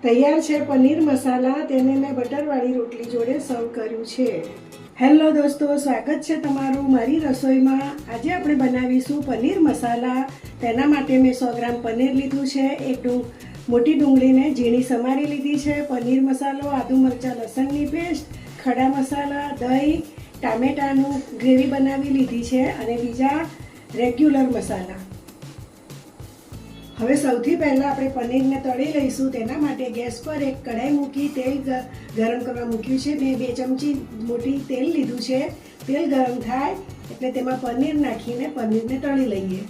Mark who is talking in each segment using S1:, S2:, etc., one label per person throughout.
S1: તૈયાર છે પનીર મસાલા. તેને મેં બટરવાળી રોટલી જોડે સર્વ કર્યું છે. હેલો દોસ્તો, સ્વાગત છે તમારું મારી રસોઈમાં. આજે આપણે બનાવીશું પનીર મસાલા. તેના માટે મેં 100 ગ્રામ પનીર લીધું છે. એક મોટી ડુંગળીને ઝીણી સમારી લીધી છે. પનીર મસાલો, આદુ મરચાં લસણની પેસ્ટ, ખડા મસાલા, દહીં, ટામેટાનું ગ્રેવી બનાવી લીધી છે અને બીજા રેગ્યુલર મસાલા. હવે સૌથી પહેલાં આપણે પનીરને તળી લઈશું. તેના માટે ગેસ પર એક કઢાઈ મૂકી તેલ ગરમ કરવા મૂક્યું છે. મેં 2 ચમચી મોટી તેલ લીધું છે. તેલ ગરમ થાય એટલે તેમાં પનીર નાખીને પનીરને તળી લઈએ.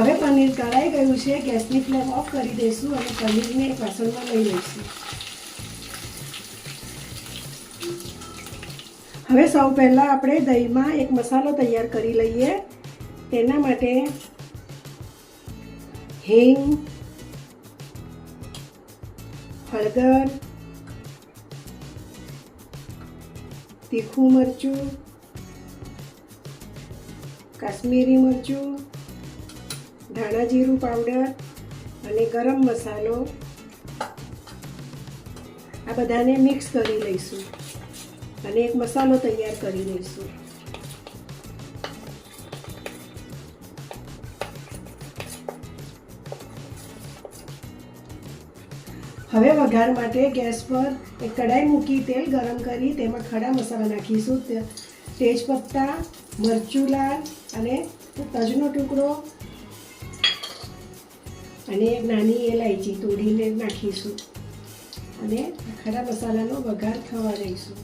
S1: હવે પનીર તળાઈ ગયું છે. ગેસની ફ્લેમ ઓફ કરી દઈશું અને પનીરને એક વાસણમાં લઈ લઈશું. હવે સૌ પહેલાં આપણે દહીંમાં એક મસાલો તૈયાર કરી લઈએ. તેના માટે હિંગ, હળદર, તીખું મરચું, કાશ્મીરી મરચું, ધાણા જીરું પાવડર અને ગરમ મસાલો આ બધાને મિક્સ કરી લઈશું અને એક મસાલો તૈયાર કરી લઈશું. હવે વઘાર માટે ગેસ પર એક કઢાઈ મૂકી તેલ ગરમ કરી તેમાં ખડા મસાલા નાખીશું. તેજપત્તા, મરચું લાલ અને તજનો ટુકડો અને એક નાની એલાયચી તોડીને નાખીશું અને ખડા મસાલાનો વઘાર થવા દઈશું.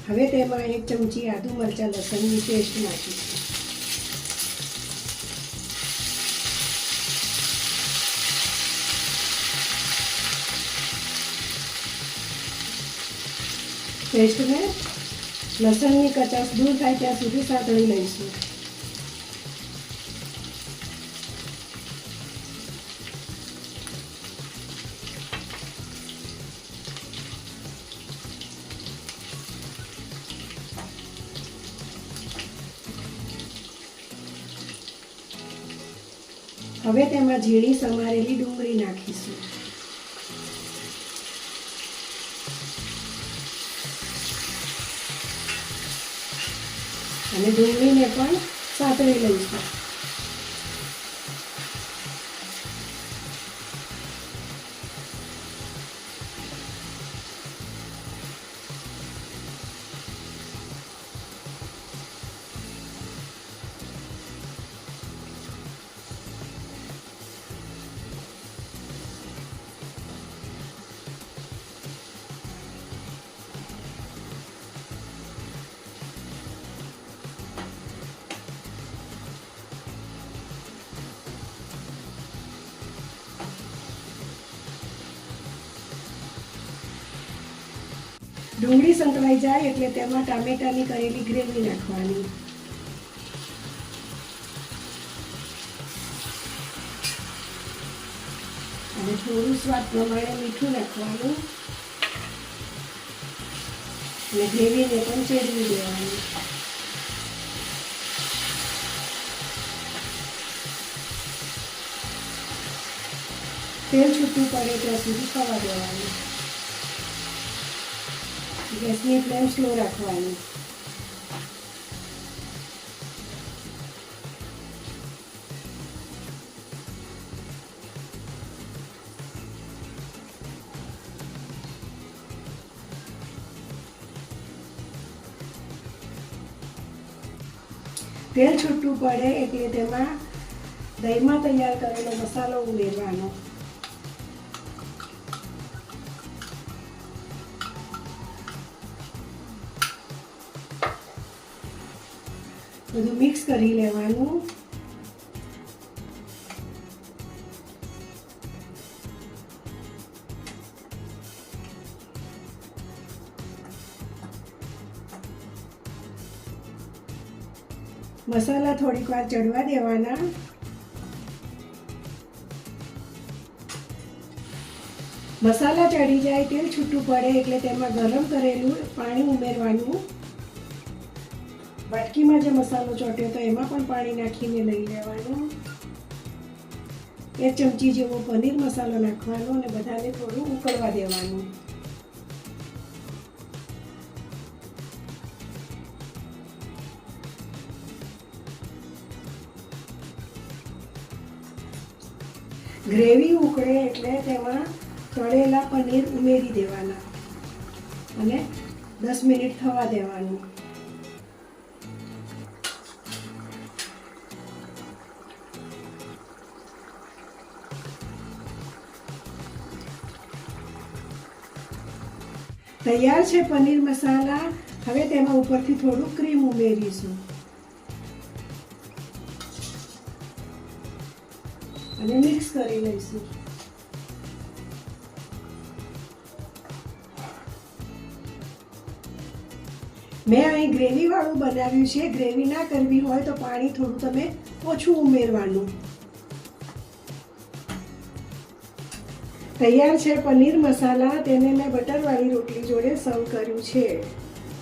S1: હવે તેમાં 1 ચમચી આદુ મરચાં લસણની પેસ્ટ નાખીશું. પેસ્ટને લસણની કચાશ દૂર થાય ત્યાં સુધી સાતળી લઈશું. હવે તેમાં ઝીણી સમારેલી ડુંગળી નાખીશું. અને ડુંગળીને પણ સાતળી લઈશું. ડુંગળી સંતળાઈ જાય એટલે તેમાં ટામેટાની કરેલી ગ્રેવી નાખવાની. અને થોડું સ્વાદ પ્રમાણે મીઠું નાખવાનું અને ગ્રેવીને પણ ચેડવી દેવાની. તેલ છૂટું પડે ત્યાં સુધી થવા દેવાનું. ગેસની ફ્લેમ સ્લો રાખવાની. તેલ છૂટું પડે એટલે તેમાં દહીંમાં તૈયાર કરેલો મસાલો ઉમેરવાનો. બધું મિક્સ કરી લેવાનું. મસાલા થોડીક વાર ચડવા દેવાના. મસાલા ચડી જાય, તેલ છૂટું પડે એટલે તેમાં ગરમ કરેલું પાણી ઉમેરવાનું. વાટકીમાં જે મસાલો ચોટ્યો તો એમાં પણ પાણી નાખીને લઈ લેવાનું. 1 ચમચી જેવો પનીર મસાલો નાખવાનો અને બધાને થોડું ઉકળવા દેવાનું. ગ્રેવી ઉકળે એટલે તેમાં તળેલા પનીર ઉમેરી દેવાના અને 10 મિનિટ થવા દેવાનું. તૈયાર છે પનીર મસાલા. હવે તેમાં ઉપરથી થોડું ક્રીમ ઉમેરીશું અને મિક્સ કરી લઈશું. મેં અહીં ગ્રેવી વાળું બનાવ્યું છે. ગ્રેવી ના કરવી હોય તો પાણી થોડું તમે ઓછું ઉમેરવાનું. તૈયાર છે પનીર મસાલા. તેને મેં બટરવાળી રોટલી જોડે સર્વ કર્યું છે.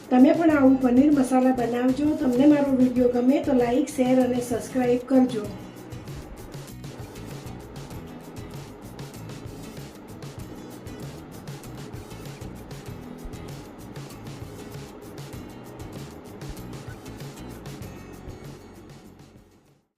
S1: તમે પણ આવું પનીર મસાલા બનાવજો. તમને મારો વિડીયો ગમે તો લાઈક, શેર અને સબસ્ક્રાઈબ કરજો.